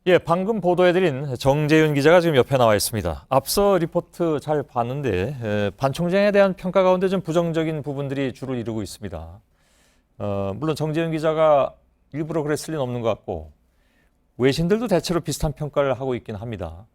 예, 방금 보도해드린 정재윤 기자가 지금 옆에 나와 있습니다. 앞서 리포트 잘 봤는데 반 총장에 대한 평가 가운데 좀 부정적인 부분들이 주를 이루고 있습니다. 물론 정재윤 기자가 일부러 그랬을 리는 없는 것 같고 외신들도 대체로 비슷한 평가를 하고 있긴 합니다.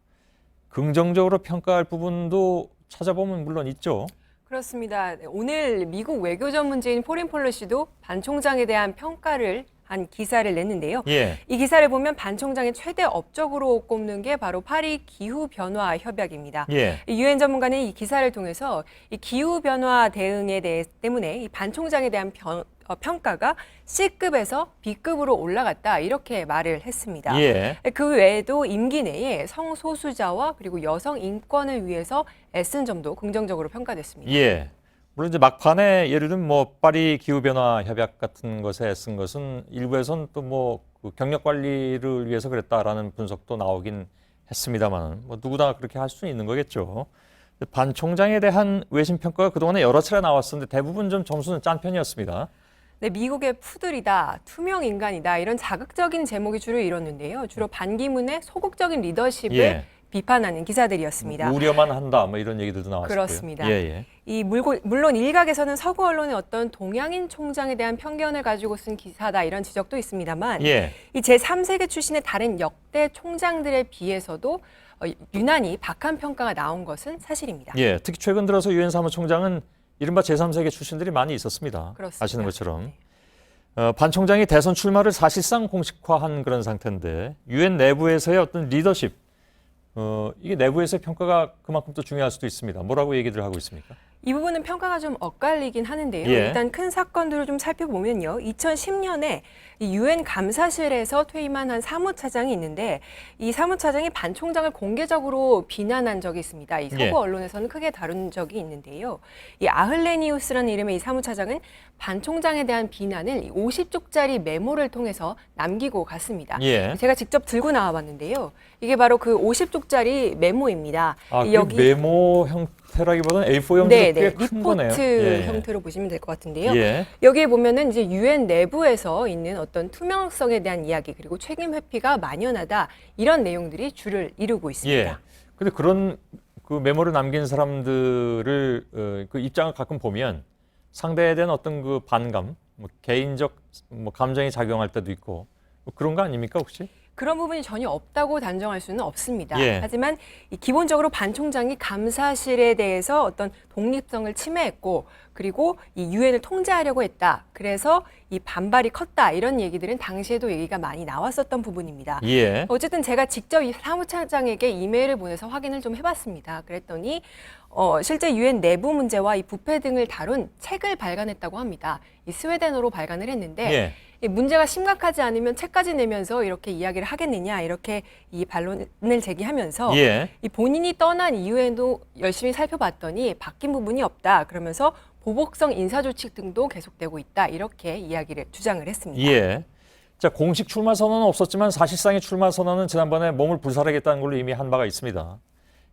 긍정적으로 평가할 부분도 찾아보면 물론 있죠. 그렇습니다. 오늘 미국 외교전 문제인 포린 폴리시도 반 총장에 대한 평가를 한 기사를 냈는데요. 예. 이 기사를 보면 반 총장의 최대 업적으로 꼽는 게 바로 파리 기후 변화 협약입니다. 예. 유엔 전문가는 이 기사를 통해서 이 기후 변화 대응에 대해 때문에 이 반 총장에 대한 평가가 C급에서 B급으로 올라갔다 이렇게 말을 했습니다. 예. 그 외에도 임기 내에 성소수자와 그리고 여성 인권을 위해서 애쓴 점도 긍정적으로 평가됐습니다. 예. 물론 이제 막판에 예를 들면 뭐 파리 기후 변화 협약 같은 것에 애쓴 것은 일부에서는 또 뭐 그 경력 관리를 위해서 그랬다라는 분석도 나오긴 했습니다만 뭐 누구나 그렇게 할 수는 있는 거겠죠. 반 총장에 대한 외신 평가가 그동안에 여러 차례 나왔었는데 대부분 좀 점수는 짠 편이었습니다. 네, 미국의 푸들이다, 투명 인간이다 이런 자극적인 제목이 주를 이뤘는데요. 주로 반기문의 소극적인 리더십을 예. 비판하는 기사들이었습니다. 우려만 한다 뭐 이런 얘기들도 나왔고요. 그렇습니다. 예. 물론 일각에서는 서구 언론의 어떤 동양인 총장에 대한 편견을 가지고 쓴 기사다 이런 지적도 있습니다만 예. 이 제3세계 출신의 다른 역대 총장들에 비해서도 유난히 박한 평가가 나온 것은 사실입니다. 예. 특히 최근 들어서 유엔 사무총장은 이른바 제3세계 출신들이 많이 있었습니다. 그렇습니다. 아시는 것처럼. 반 총장이 대선 출마를 사실상 공식화한 그런 상태인데 유엔 내부에서의 어떤 리더십 이게 내부에서의 평가가 그만큼 또 중요할 수도 있습니다. 뭐라고 얘기들 하고 있습니까? 이 부분은 평가가 좀 엇갈리긴 하는데요. 예. 일단 큰 사건들을 좀 살펴보면요. 2010년에 이 유엔 감사실에서 퇴임한 한 사무차장이 있는데 이 사무차장이 반 총장을 공개적으로 비난한 적이 있습니다. 이 서구 예. 언론에서는 크게 다룬 적이 있는데요. 이 아흘레니우스라는 이름의 이 사무차장은 반 총장에 대한 비난을 50쪽짜리 메모를 통해서 남기고 갔습니다. 예. 제가 직접 들고 나와봤는데요. 이게 바로 그 50쪽짜리 메모입니다. 아, 이 그 메모 형태라기보다는 A4 형태로 꽤 큰 거네요. 리포트 형태로 보시면 될 것 같은데요. 예. 여기에 보면은 이제 유엔 내부에서 있는 어떤 투명성에 대한 이야기 그리고 책임 회피가 만연하다 이런 내용들이 주를 이루고 있습니다. 예. 근데 그런 그 메모를 남긴 사람들을 그 입장을 가끔 보면 상대에 대한 어떤 그 반감, 뭐 개인적 뭐 감정이 작용할 때도 있고 뭐 그런 거 아닙니까 혹시? 그런 부분이 전혀 없다고 단정할 수는 없습니다. 예. 하지만 기본적으로 반 총장이 감사실에 대해서 어떤 독립성을 침해했고 그리고 이 유엔을 통제하려고 했다. 그래서 이 반발이 컸다. 이런 얘기들은 당시에도 얘기가 많이 나왔었던 부분입니다. 예. 어쨌든 제가 직접 이 사무차장에게 이메일을 보내서 확인을 좀 해봤습니다. 그랬더니 실제 유엔 내부 문제와 이 부패 등을 다룬 책을 발간했다고 합니다. 이 스웨덴어로 발간을 했는데 예. 이 문제가 심각하지 않으면 책까지 내면서 이렇게 이야기를 하겠느냐 이렇게 이 반론을 제기하면서 예. 이 본인이 떠난 이후에도 열심히 살펴봤더니 바뀐 부분이 없다. 그러면서 보복성 인사조치 등도 계속되고 있다. 이렇게 이야기를 주장을 했습니다. 예. 자, 공식 출마 선언은 없었지만 사실상의 출마 선언은 지난번에 몸을 불살하겠다는 걸로 이미 한 바가 있습니다.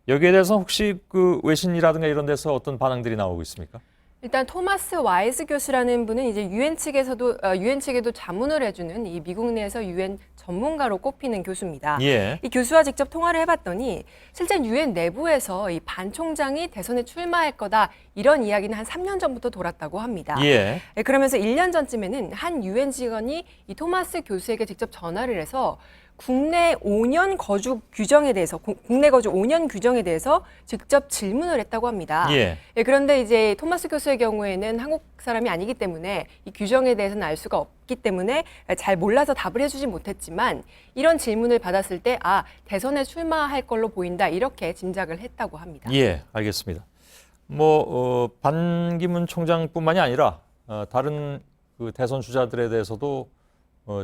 여기에 대해서 혹시 그 외신이라든가 이런 데서 어떤 반응들이 나오고 있습니까? 일단 토마스 와이즈 교수라는 분은 이제 유엔 측에도 자문을 해주는 이 미국 내에서 유엔 전문가로 꼽히는 교수입니다. 예. 이 교수와 직접 통화를 해봤더니 실제 유엔 내부에서 이 반 총장이 대선에 출마할 거다 이런 이야기는 한 3년 전부터 돌았다고 합니다. 예. 그러면서 1년 전쯤에는 한 유엔 직원이 이 토마스 교수에게 직접 전화를 해서 국내 5년 거주 규정에 대해서 국내 거주 5년 규정에 대해서 직접 질문을 했다고 합니다. 예. 그런데 이제 토마스 교수의 경우에는 한국 사람이 아니기 때문에 이 규정에 대해서는 알 수가 없기 때문에 잘 몰라서 답을 해주지 못했지만 이런 질문을 받았을 때 대선에 출마할 걸로 보인다 이렇게 짐작을 했다고 합니다. 예, 알겠습니다. 반기문 총장뿐만이 아니라 다른 그 대선 주자들에 대해서도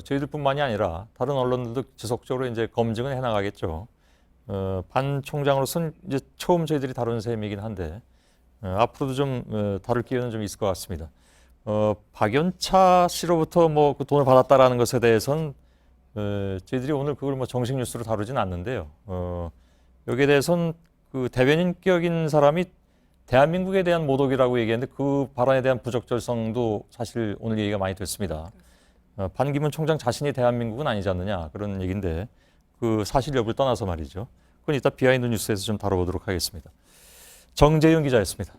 저희들뿐만이 아니라 다른 언론들도 지속적으로 이제 검증을 해나가겠죠. 반 총장으로서는 이제 처음 저희들이 다룬 셈이긴 한데 앞으로도 좀 다룰 기회는 좀 있을 것 같습니다. 박연차 씨로부터 그 돈을 받았다라는 것에 대해서는 저희들이 오늘 그걸 정식 뉴스로 다루진 않는데요. 여기에 대해서는 그 대변인격인 사람이 대한민국에 대한 모독이라고 얘기했는데 그 발언에 대한 부적절성도 사실 오늘 얘기가 많이 됐습니다. 반기문 총장 자신이 대한민국은 아니지 않느냐 그런 얘기인데 그 사실 여부를 떠나서 말이죠. 그건 이따 비하인드 뉴스에서 좀 다뤄보도록 하겠습니다. 정재윤 기자였습니다.